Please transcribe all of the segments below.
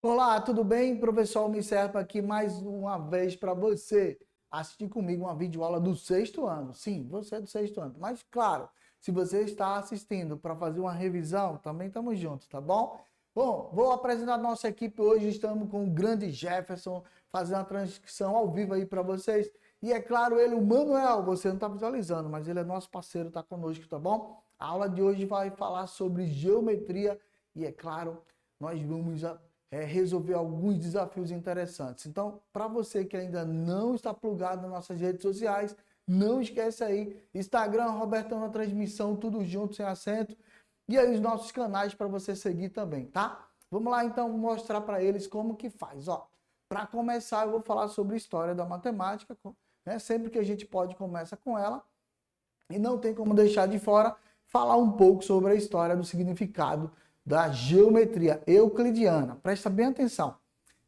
Olá, tudo bem? Professor Almir Serpa aqui mais uma vez para você assistir comigo uma videoaula do sexto ano. Sim, você é do sexto ano. Mas, claro, se você está assistindo para fazer uma revisão, também estamos juntos, tá bom? Bom, vou apresentar a nossa equipe hoje. Estamos com o grande Jefferson fazendo a transcrição ao vivo aí para vocês. E é claro, ele, o Manuel, você não está visualizando, mas ele é nosso parceiro, está conosco, tá bom? A aula de hoje vai falar sobre geometria e, é claro, nós vamos resolver alguns desafios interessantes. Então, para você que ainda não está plugado nas nossas redes sociais, não esquece aí, Instagram, Robertão na transmissão, tudo junto, sem acento, e aí os nossos canais para você seguir também, tá? Vamos lá então mostrar para eles como que faz, ó. Para começar, eu vou falar sobre história da matemática, né? Sempre que a gente pode, começa com ela, e não tem como deixar de fora falar um pouco sobre a história do significado da geometria euclidiana. Presta bem atenção.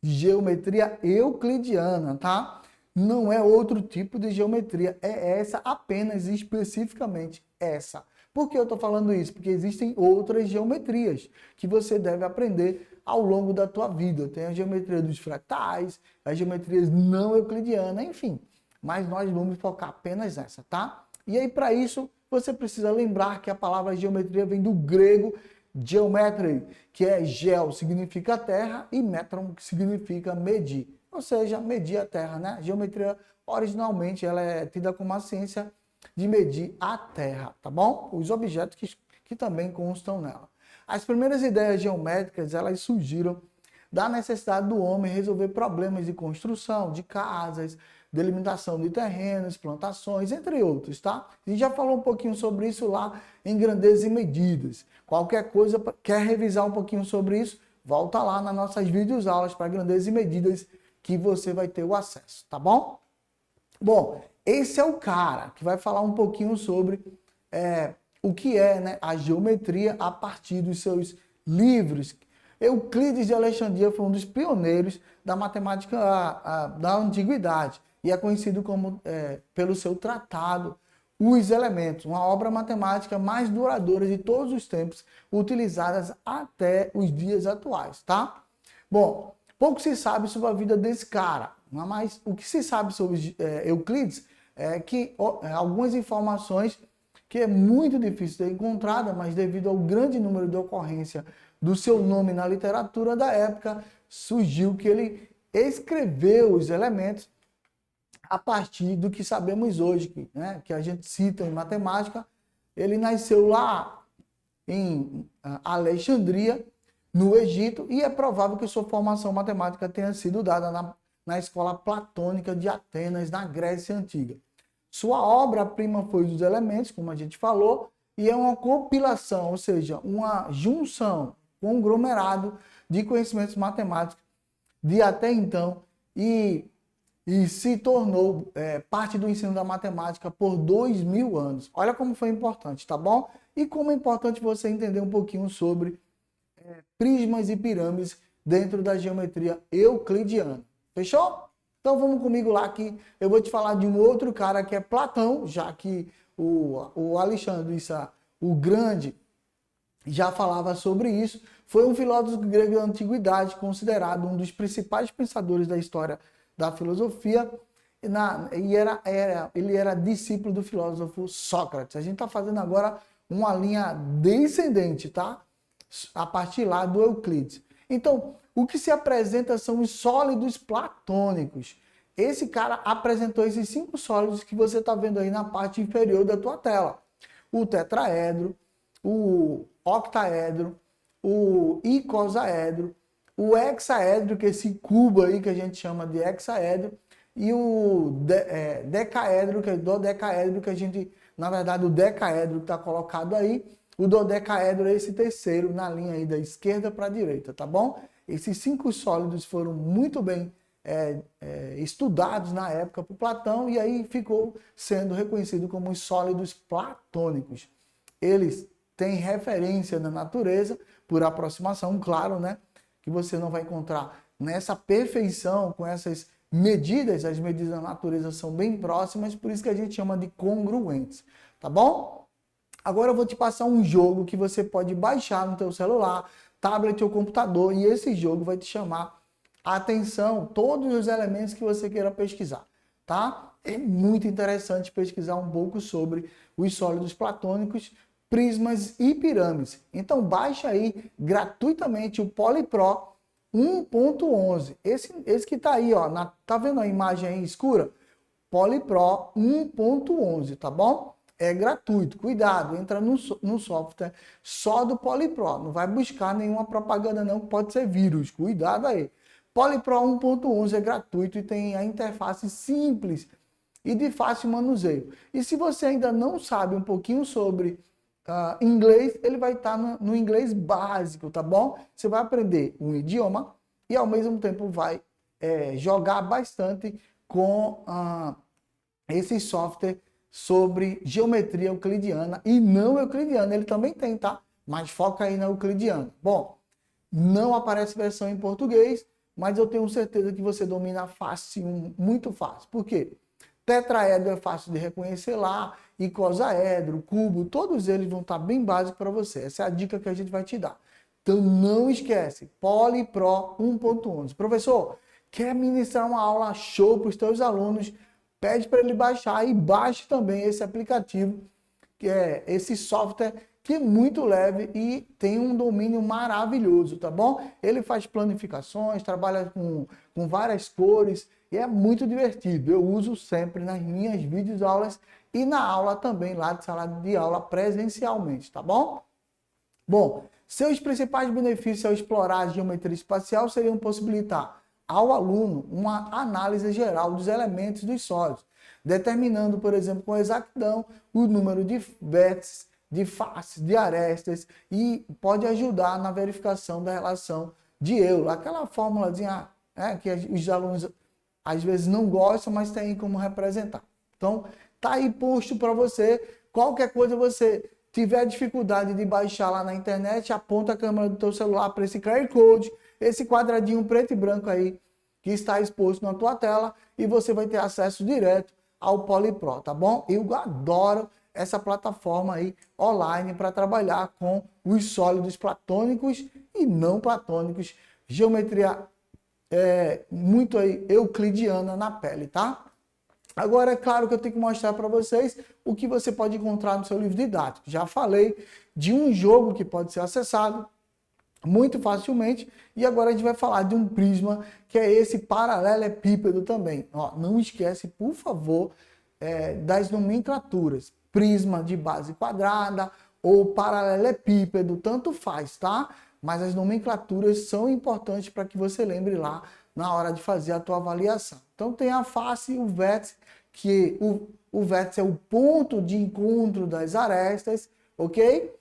Geometria euclidiana, tá? Não é outro tipo de geometria, é essa apenas, especificamente essa. Por que eu estou falando isso? Porque existem outras geometrias que você deve aprender ao longo da tua vida. Tem a geometria dos fratais, as geometrias não euclidianas, enfim. Mas nós vamos focar apenas nessa, tá? E aí, para isso, você precisa lembrar que a palavra geometria vem do grego geometry, que é geo, significa terra, e metron, que significa medir. Ou seja, medir a terra, né? Geometria, originalmente, ela é tida como a ciência de medir a terra, tá bom? Os objetos que também constam nela. As primeiras ideias geométricas, elas surgiram da necessidade do homem resolver problemas de construção, de casas, delimitação de terrenos, plantações, entre outros, tá? A gente já falou um pouquinho sobre isso lá em grandezas e medidas. Qualquer coisa, quer revisar um pouquinho sobre isso, volta lá nas nossas videoaulas para grandezas e medidas que você vai ter o acesso, tá bom? Bom, esse é o cara que vai falar um pouquinho sobre o que é, né, a geometria a partir dos seus livros. Euclides de Alexandria foi um dos pioneiros da matemática da antiguidade e é conhecido como, pelo seu tratado Os Elementos, uma obra matemática mais duradoura de todos os tempos, utilizadas até os dias atuais, tá? Bom, pouco se sabe sobre a vida desse cara, mas o que se sabe sobre Euclides é que algumas informações que é muito difícil de ser encontrada, mas devido ao grande número de ocorrência do seu nome na literatura da época, surgiu que ele escreveu os elementos a partir do que sabemos hoje, né, que a gente cita em matemática. Ele nasceu lá em Alexandria, no Egito, e é provável que sua formação matemática tenha sido dada na escola platônica de Atenas, na Grécia Antiga. Sua obra-prima foi Os Elementos, como a gente falou, e é uma compilação, ou seja, uma junção, um conglomerado de conhecimentos matemáticos de até então e se tornou parte do ensino da matemática por 2000 anos. Olha como foi importante, tá bom? E como é importante você entender um pouquinho sobre prismas e pirâmides dentro da geometria euclidiana. Fechou? Então vamos comigo lá que eu vou te falar de um outro cara que é Platão, já que o Alexandre, o Grande, já falava sobre isso. Foi um filósofo grego da antiguidade, considerado um dos principais pensadores da história da filosofia, ele era discípulo do filósofo Sócrates. A gente está fazendo agora uma linha descendente, tá? A partir lá do Euclides. Então, o que se apresenta são os sólidos platônicos. Esse cara apresentou esses 5 sólidos que você está vendo aí na parte inferior da tua tela. O tetraedro, o octaedro, o icosaedro, o hexaedro, que é esse cubo aí que a gente chama de hexaedro, e o decaedro, que é dodecaedro, que a gente, na verdade, o decaedro que está colocado aí, o dodecaedro é esse terceiro na linha aí da esquerda para a direita, tá bom? Esses 5 sólidos foram muito bem estudados na época por Platão e aí ficou sendo reconhecido como os sólidos platônicos. Eles têm referência na natureza, por aproximação, claro, né? Que você não vai encontrar nessa perfeição, com essas medidas, as medidas da natureza são bem próximas, por isso que a gente chama de congruentes, tá bom? Agora eu vou te passar um jogo que você pode baixar no teu celular, tablet ou computador, e esse jogo vai te chamar a atenção, todos os elementos que você queira pesquisar, tá? É muito interessante pesquisar um pouco sobre os sólidos platônicos, prismas e pirâmides. Então baixa aí gratuitamente o PolyPro 1.11. Esse que tá aí, ó, tá vendo a imagem aí escura? PolyPro 1.11, tá bom? É gratuito. Cuidado, entra no software só do PolyPro. Não vai buscar nenhuma propaganda não, que pode ser vírus. Cuidado aí. PolyPro 1.11 é gratuito e tem a interface simples e de fácil manuseio. E se você ainda não sabe um pouquinho sobre inglês, ele vai estar no inglês básico, tá bom? Você vai aprender um idioma e ao mesmo tempo vai jogar bastante com esse software sobre geometria euclidiana e não euclidiana. Ele também tem, tá? Mas foca aí na euclidiana. Bom, não aparece versão em português, mas eu tenho certeza que você domina fácil, muito fácil. Por quê? Tetraedro é fácil de reconhecer lá, icosaedro, cubo, todos eles vão estar bem básicos para você. Essa é a dica que a gente vai te dar. Então não esquece, PolyPro 1.11. Professor, quer ministrar uma aula show para os teus alunos? Pede para ele baixar e baixe também esse aplicativo, que é esse software que é muito leve e tem um domínio maravilhoso, tá bom? Ele faz planificações, trabalha com várias cores e é muito divertido. Eu uso sempre nas minhas videoaulas e na aula também, lá de sala de aula presencialmente, tá bom? Bom, seus principais benefícios ao explorar a geometria espacial seriam possibilitar ao aluno uma análise geral dos elementos dos sólidos, determinando, por exemplo, com exatidão o número de vértices, de faces, de arestas, e pode ajudar na verificação da relação de Euler, aquela fórmulazinha que os alunos às vezes não gostam, mas tem como representar. Então, tá aí posto para você. Qualquer coisa você tiver dificuldade de baixar lá na internet, aponta a câmera do teu celular para esse QR Code, esse quadradinho preto e branco aí, que está exposto na tua tela, e você vai ter acesso direto ao PolyPro, tá bom? Eu adoro essa plataforma aí online para trabalhar com os sólidos platônicos e não platônicos, geometria muito aí euclidiana na pele, tá? Agora, é claro que eu tenho que mostrar para vocês o que você pode encontrar no seu livro didático. Já falei de um jogo que pode ser acessado muito facilmente, e agora a gente vai falar de um prisma, que é esse paralelepípedo também. Ó, não esquece, por favor, das nomenclaturas. Prisma de base quadrada ou paralelepípedo, tanto faz, tá? Mas as nomenclaturas são importantes para que você lembre lá na hora de fazer a tua avaliação. Então tem a face e o vértice, que o vértice é o ponto de encontro das arestas, ok?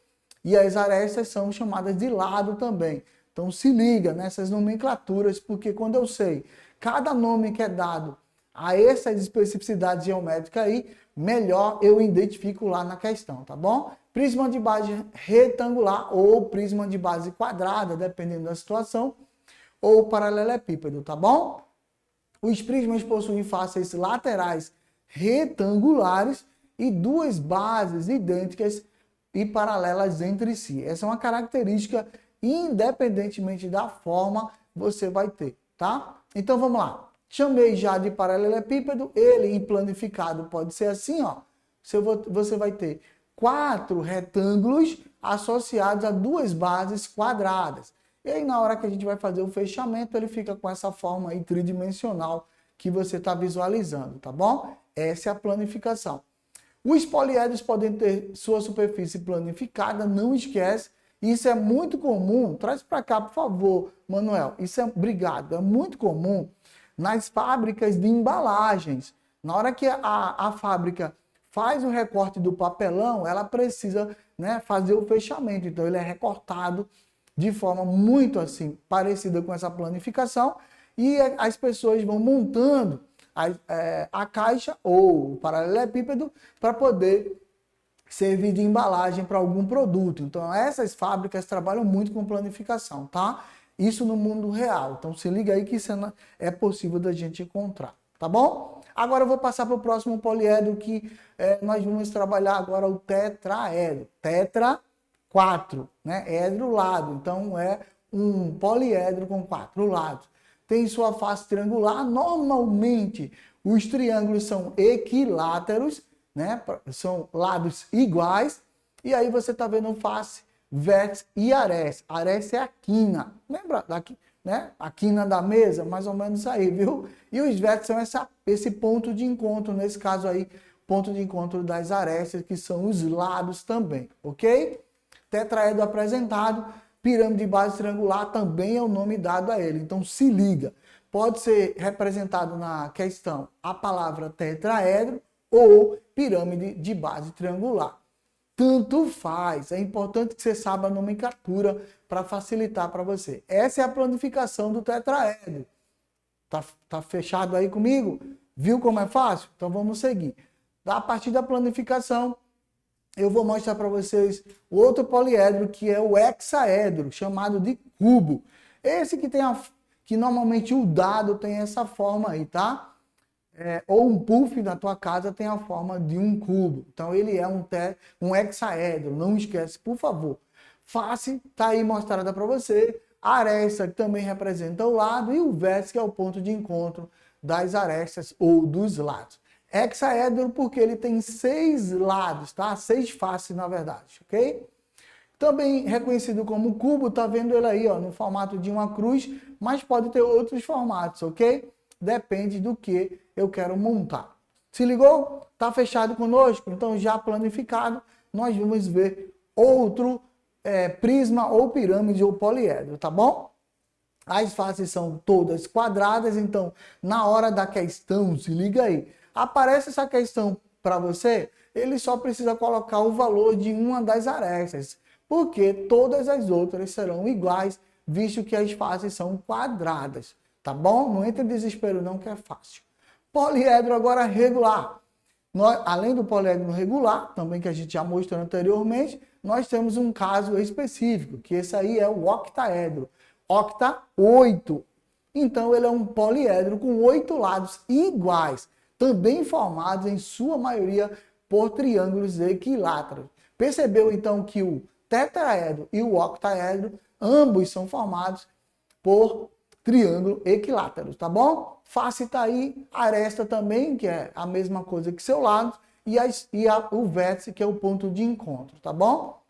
E as arestas são chamadas de lado também. Então se liga nessas nomenclaturas, porque quando eu sei cada nome que é dado a essas especificidades geométricas aí, melhor eu identifico lá na questão, tá bom? Prisma de base retangular ou prisma de base quadrada, dependendo da situação, ou paralelepípedo, tá bom? Os prismas possuem faces laterais retangulares e duas bases idênticas e paralelas entre si. Essa é uma característica, independentemente da forma, você vai ter, tá? Então vamos lá. Chamei já de paralelepípedo, ele em planificado pode ser assim, ó. Você vai ter 4 retângulos associados a duas bases quadradas. E aí na hora que a gente vai fazer o fechamento, ele fica com essa forma aí tridimensional que você está visualizando, tá bom? Essa é a planificação. Os poliedros podem ter sua superfície planificada, não esquece. Isso é muito comum. Traz para cá, por favor, Manuel. Obrigado. É muito comum nas fábricas de embalagens. Na hora que a fábrica faz o recorte do papelão, ela precisa, né, fazer o fechamento. Então ele é recortado de forma muito assim, parecida com essa planificação, e as pessoas vão montando a caixa ou o paralelepípedo para poder servir de embalagem para algum produto. Então essas fábricas trabalham muito com planificação, tá? Isso no mundo real. Então se liga aí que isso é possível da gente encontrar, tá bom? Agora eu vou passar para o próximo poliedro que nós vamos trabalhar agora o tetraedro. Tetra 4, né? Édro lado, então é um poliedro com 4 lados. Tem sua face triangular. Normalmente os triângulos são equiláteros, né? São lados iguais. E aí você está vendo face, vértice e aresta. Aresta é a quina. Lembra daqui, né? A quina da mesa, mais ou menos isso aí, viu? E os vértices são esse ponto de encontro, nesse caso aí, ponto de encontro das arestas, que são os lados também, ok? Tetraedro apresentado, pirâmide de base triangular também é o nome dado a ele. Então se liga, pode ser representado na questão a palavra tetraedro ou pirâmide de base triangular. Tanto faz, é importante que você saiba a nomenclatura para facilitar para você. Essa é a planificação do tetraedro. Tá fechado aí comigo? Viu como é fácil? Então vamos seguir. A partir da planificação, eu vou mostrar para vocês o outro poliedro, que é o hexaedro, chamado de cubo. Esse que normalmente o dado tem essa forma aí, tá? Ou um puff na tua casa tem a forma de um cubo. Então ele é um hexaedro, não esquece, por favor. Face tá aí mostrada para você. A aresta, que também representa o lado, e o vértice, que é o ponto de encontro das arestas ou dos lados. Hexaedro porque ele tem 6 lados, tá? 6 faces, na verdade, ok? Também reconhecido como cubo, tá vendo ele aí, ó, no formato de uma cruz, mas pode ter outros formatos, ok? Depende do que eu quero montar. Se ligou? Tá fechado conosco? Então, já planificado, nós vamos ver outro prisma ou pirâmide ou poliedro, tá bom? As faces são todas quadradas, então, na hora da questão, se liga aí, aparece essa questão para você, ele só precisa colocar o valor de uma das arestas, porque todas as outras serão iguais, visto que as faces são quadradas, tá bom? Não entre em desespero não, que é fácil. Poliedro agora regular. Além do poliedro regular, também que a gente já mostrou anteriormente, nós temos um caso específico, que esse aí é o octaedro. Octa, 8. Então ele é um poliedro com 8 lados iguais, também formados em sua maioria por triângulos equiláteros. Percebeu então que o tetraedro e o octaedro, ambos são formados por triângulo equilátero, tá bom? Face tá aí, aresta também, que é a mesma coisa que seu lado, e o vértice, que é o ponto de encontro, tá bom?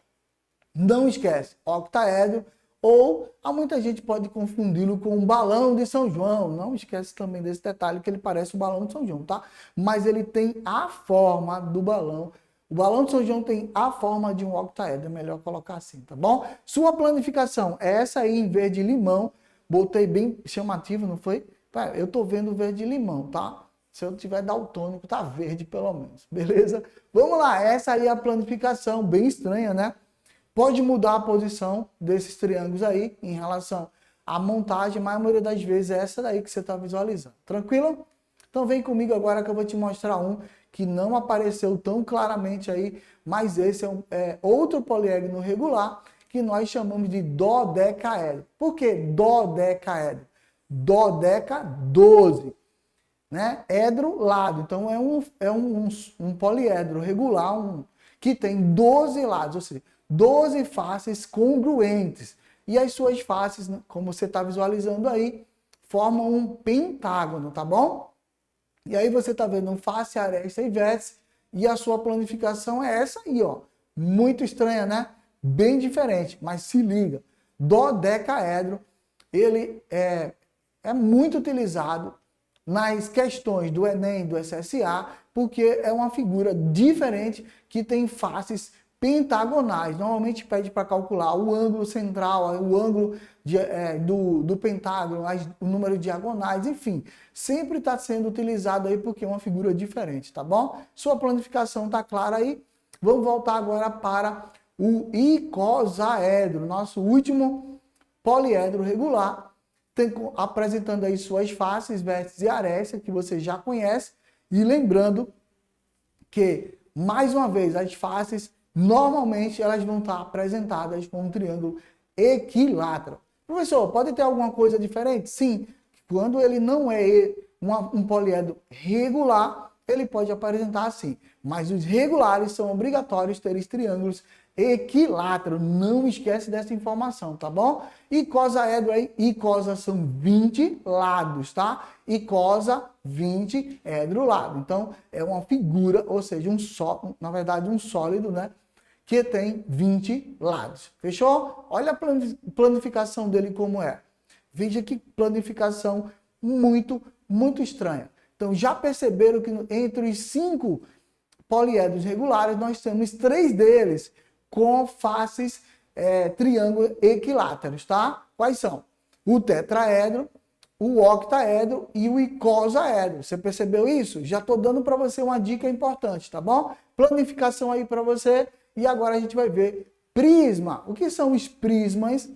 Não esquece, octaedro, ou muita gente pode confundi-lo com um balão de São João. Não esquece também desse detalhe, que ele parece o balão de São João, tá? Mas ele tem a forma do balão. O balão de São João tem a forma de um octaedro, é melhor colocar assim, tá bom? Sua planificação é essa aí em verde limão. Botei bem chamativo, não foi? Eu tô vendo verde limão, tá? Se eu tiver daltônico, tá verde pelo menos, beleza? Vamos lá, essa aí é a planificação, bem estranha, né? Pode mudar a posição desses triângulos aí em relação à montagem, mas a maioria das vezes é essa daí que você está visualizando. Tranquilo? Então vem comigo agora que eu vou te mostrar um que não apareceu tão claramente aí, mas esse é outro poliedro regular que nós chamamos de dodecaedro. Por que dodecaedro? Dodeca, 12. Né? Edro, lado. Então é um poliedro regular que tem 12 lados, ou seja, 12 faces congruentes. E as suas faces, como você está visualizando aí, formam um pentágono, tá bom? E aí você está vendo um face, aresta e vértice, e a sua planificação é essa aí, ó. Muito estranha, né? Bem diferente, mas se liga. Dodecaedro, ele é muito utilizado nas questões do Enem, do SSA, porque é uma figura diferente que tem faces pentagonais. Normalmente pede para calcular o ângulo central, o ângulo do pentágono, o número de diagonais, enfim. Sempre está sendo utilizado aí porque é uma figura diferente, tá bom? Sua planificação está clara aí. Vamos voltar agora para o icosaedro, nosso último poliedro regular, apresentando aí suas faces, vértices e arestas, que você já conhece. E lembrando que, mais uma vez, as faces, normalmente, elas vão estar apresentadas com um triângulo equilátero. Professor, pode ter alguma coisa diferente? Sim. Quando ele não é um poliedro regular, ele pode apresentar assim. Mas os regulares são obrigatórios ter os triângulos equilátero. Não esquece dessa informação, tá bom? Icosaedro aí, icosa são 20 lados, tá? Icosa, 20 edro-lado. Então, é uma figura, ou seja, na verdade, um sólido, né? Que tem 20 lados. Fechou? Olha a planificação dele como é. Veja que planificação muito, muito estranha. Então, já perceberam que entre os 5 poliedros regulares, nós temos 3 deles com faces triângulo equiláteros, tá? Quais são? O tetraedro, o octaedro e o icosaedro. Você percebeu isso? Já estou dando para você uma dica importante, tá bom? Planificação aí para você. E agora a gente vai ver prisma. O que são os prismas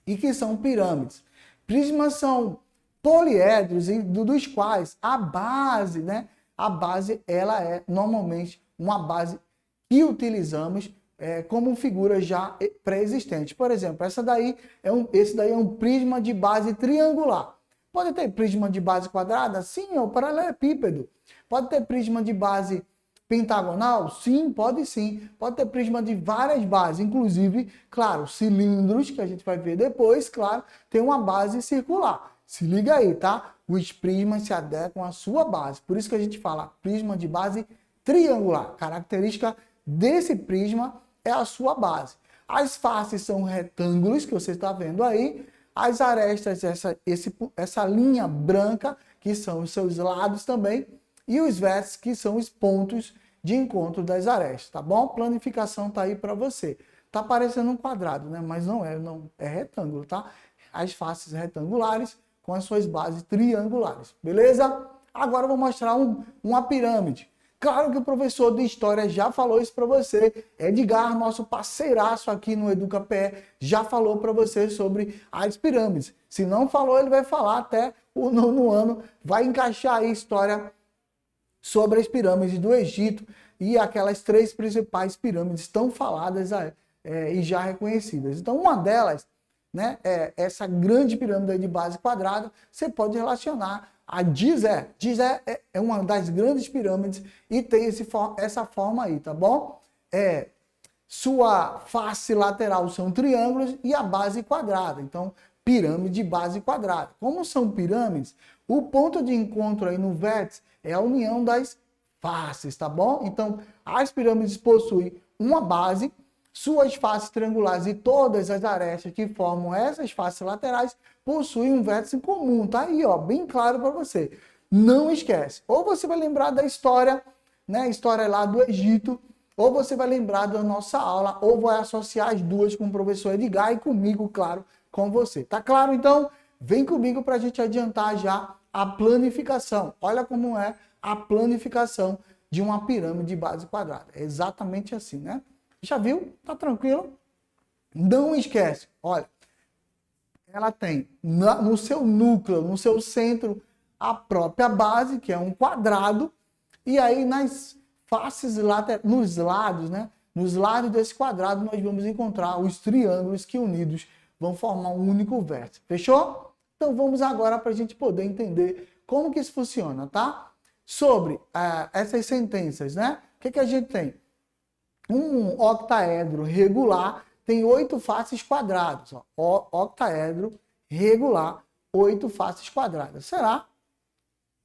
e o que são pirâmides? Prismas são poliedros dos quais a base, né? A base, ela é normalmente uma base que utilizamos como figura já pré-existente. Por exemplo, esse daí é um prisma de base triangular. Pode ter prisma de base quadrada? Sim, ou paralelepípedo. Pode ter prisma de base pentagonal? Sim, pode sim. Pode ter prisma de várias bases, inclusive, claro, cilindros, que a gente vai ver depois, claro, tem uma base circular. Se liga aí, tá? Os prismas se adequam à sua base. Por isso que a gente fala prisma de base triangular. Característica desse prisma é a sua base. As faces são retângulos, que você está vendo aí. As arestas, essa linha branca, que são os seus lados também. E os vértices, que são os pontos de encontro das arestas, tá bom? Planificação tá aí para você. Tá parecendo um quadrado, né? Mas não, é retângulo, tá? As faces retangulares com as suas bases triangulares, beleza? Agora eu vou mostrar uma pirâmide. Claro que o professor de história já falou isso para você. Edgar, nosso parceiraço aqui no EducaPE, já falou para você sobre as pirâmides. Se não falou, ele vai falar até o 9º ano. Vai encaixar aí história sobre as pirâmides do Egito e aquelas 3 principais pirâmides tão faladas e já reconhecidas. Então, uma delas, né, essa grande pirâmide de base quadrada, você pode relacionar a Gizé. Gizé é uma das grandes pirâmides e tem essa forma aí, tá bom? Sua face lateral são triângulos e a base quadrada. Então, pirâmide de base quadrada. Como são pirâmides, o ponto de encontro aí no vértice é a união das faces, tá bom? Então, as pirâmides possuem uma base, suas faces triangulares e todas as arestas que formam essas faces laterais possuem um vértice em comum, tá aí, ó, bem claro para você. Não esquece. Ou você vai lembrar da história, né, a história lá do Egito, ou você vai lembrar da nossa aula, ou vai associar as duas com o professor Edgar e comigo, claro, com você. Tá claro? Então, vem comigo para a gente adiantar já a planificação. Olha como é a planificação de uma pirâmide de base quadrada. É exatamente assim, né? Já viu? Tá tranquilo? Não esquece. Olha, ela tem no seu núcleo, no seu centro, a própria base, que é um quadrado, e aí nas faces laterais, nos lados, né? Nos lados desse quadrado nós vamos encontrar os triângulos que unidos vão formar um único vértice. Fechou? Então vamos agora para a gente poder entender como que isso funciona, tá? Sobre essas sentenças, né? O que a gente tem? Um octaedro regular tem 8 faces quadradas. Ó. Octaedro regular, 8 faces quadradas. Será?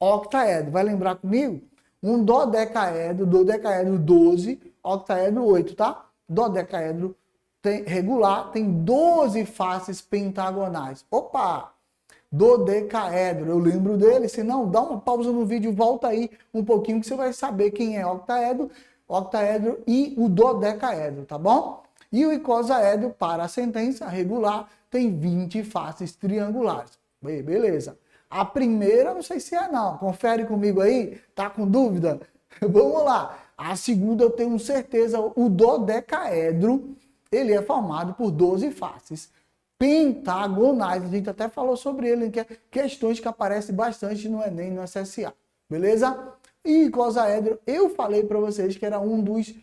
Octaedro. Vai lembrar comigo? Um dodecaedro 12, octaedro 8, tá? Dodecaedro regular tem 12 faces pentagonais. Opa! Dodecaedro, eu lembro dele. Se não, dá uma pausa no vídeo, volta aí um pouquinho que você vai saber quem é octaedro e o dodecaedro, tá bom? E o icosaedro, para a sentença regular, tem 20 faces triangulares. Beleza. A primeira, não sei se é não. Confere comigo aí. Tá com dúvida? Vamos lá. A segunda, eu tenho certeza, o dodecaedro, ele é formado por 12 faces pentagonais. A gente até falou sobre ele, que é questões que aparecem bastante no Enem, no SSA. Beleza? E icosaedro, eu falei para vocês que era um dos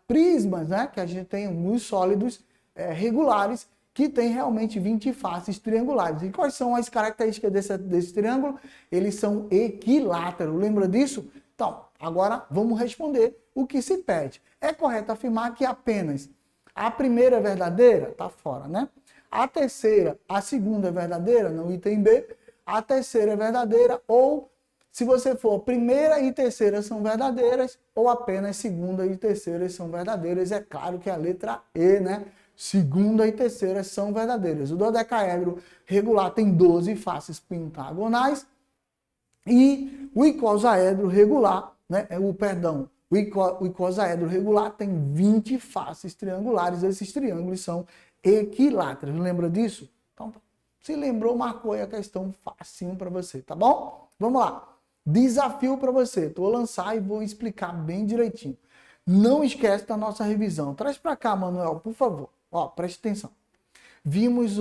prismas, né? Que a gente tem nos sólidos regulares, que tem realmente 20 faces triangulares. E quais são as características desse triângulo? Eles são equiláteros. Lembra disso? Então, Agora, vamos responder o que se pede. É correto afirmar que apenas a primeira é verdadeira? Tá fora, né? A segunda é verdadeira? No item B. A terceira é verdadeira ou, se você for, primeira e terceira são verdadeiras ou apenas segunda e terceira são verdadeiras. É claro que a letra E, né? Segunda e terceira são verdadeiras. O dodecaedro regular tem 12 faces pentagonais e o icosaedro regular, né? O icosaedro regular tem 20 faces triangulares. Esses triângulos são equiláteros. Lembra disso? Então, se lembrou, marcou aí a questão facinho para você, tá bom? Vamos lá. Desafio para você. Vou lançar e vou explicar bem direitinho. Não esquece da nossa revisão. Traz para cá, Manuel, por favor. Ó, preste atenção. Vimos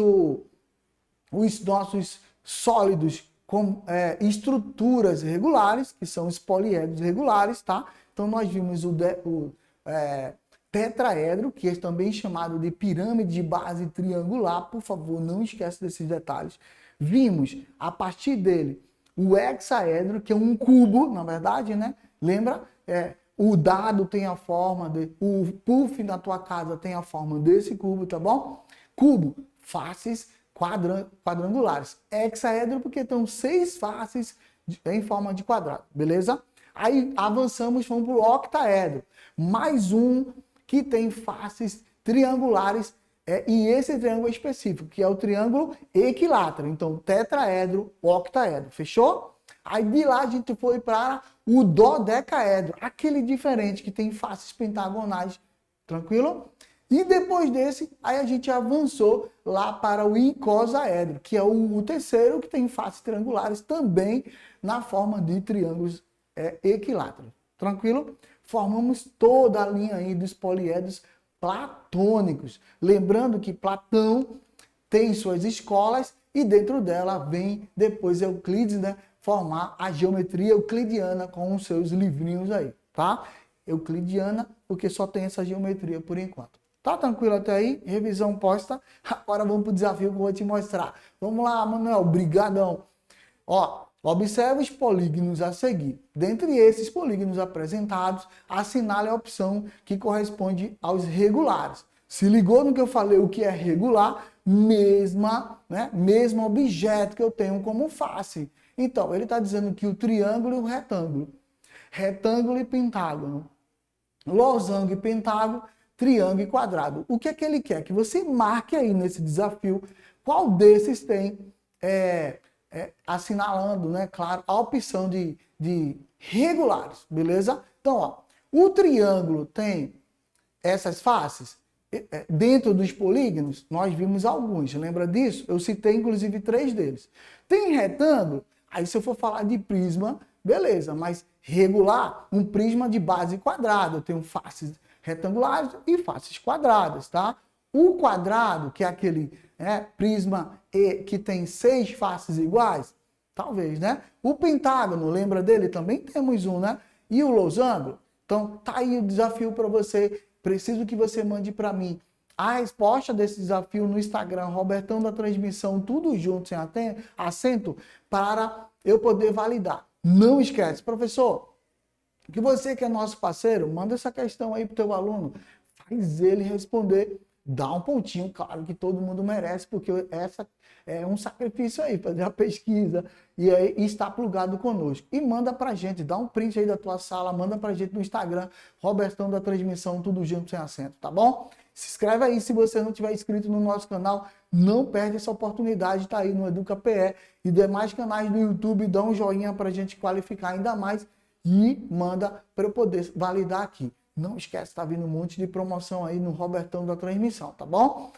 os nossos sólidos com estruturas regulares, que são os poliedros regulares, tá? Então, nós vimos o tetraedro, que é também chamado de pirâmide de base triangular. Por favor, não esqueça desses detalhes. Vimos, a partir dele, o hexaedro, que é um cubo, na verdade, né? Lembra? O dado tem a forma o puff na tua casa tem a forma desse cubo, tá bom? Cubo, faces quadrangulares. Hexaedro, porque estão 6 faces em forma de quadrado, beleza? Aí avançamos, vamos para o octaedro. Mais um que tem faces triangulares, e esse triângulo específico, que é o triângulo equilátero. Então, tetraedro, octaedro. Fechou? Aí de lá a gente foi para o dodecaedro, aquele diferente que tem faces pentagonais. Tranquilo? E depois desse, aí a gente avançou lá para o icosaedro, que é o terceiro que tem faces triangulares também na forma de triângulos equiláteros. Tranquilo? Formamos toda a linha aí dos poliedros platônicos. Lembrando que Platão tem suas escolas e dentro dela vem depois Euclides, né, formar a geometria euclidiana com os seus livrinhos aí, tá? Euclidiana, porque só tem essa geometria por enquanto. Tá tranquilo até aí? Revisão posta. Agora vamos para o desafio que eu vou te mostrar. Vamos lá, Manuel. Brigadão. Ó, observe os polígonos a seguir. Dentre esses polígonos apresentados, assinale a opção que corresponde aos regulares. Se ligou no que eu falei, o que é regular? Mesmo objeto que eu tenho como face. Então, ele está dizendo que o triângulo e o retângulo. Retângulo e pentágono. Losango e pentágono. Triângulo e quadrado. O que é que ele quer? Que você marque aí nesse desafio qual desses tem assinalando, né, claro, a opção de regulares, beleza? Então, ó, o triângulo tem essas faces. Dentro dos polígonos, nós vimos alguns, lembra disso? Eu citei, inclusive, 3 deles. Tem retângulo, aí se eu for falar de prisma, beleza, mas regular, um prisma de base quadrada, eu tenho faces retangulares e faces quadradas, tá? O quadrado, que é aquele prisma que tem 6 faces iguais, talvez, né? O pentágono, lembra dele? Também temos um, né? E o losango? Então, tá aí o desafio para você. Preciso que você mande para mim a resposta desse desafio no Instagram, Robertão da Transmissão, tudo junto, sem acento, para eu poder validar. Não esquece, professor, que você que é nosso parceiro, manda essa questão aí pro teu aluno, faz ele responder, dá um pontinho, claro que todo mundo merece, porque essa é um sacrifício aí, fazer a pesquisa e estar plugado conosco. E manda pra gente, dá um print aí da tua sala, manda pra gente no Instagram, Robertão da Transmissão, tudo junto sem acento, tá bom? Se inscreve aí, se você não tiver inscrito no nosso canal, não perde essa oportunidade, tá aí no EducaPE e demais canais do YouTube, dá um joinha pra gente qualificar ainda mais e manda para eu poder validar aqui. Não esquece, tá vindo um monte de promoção aí no Robertão da Transmissão, tá bom?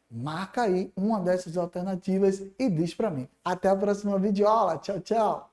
Marca aí uma dessas alternativas e diz para mim. Até a próxima videoaula. Tchau, tchau.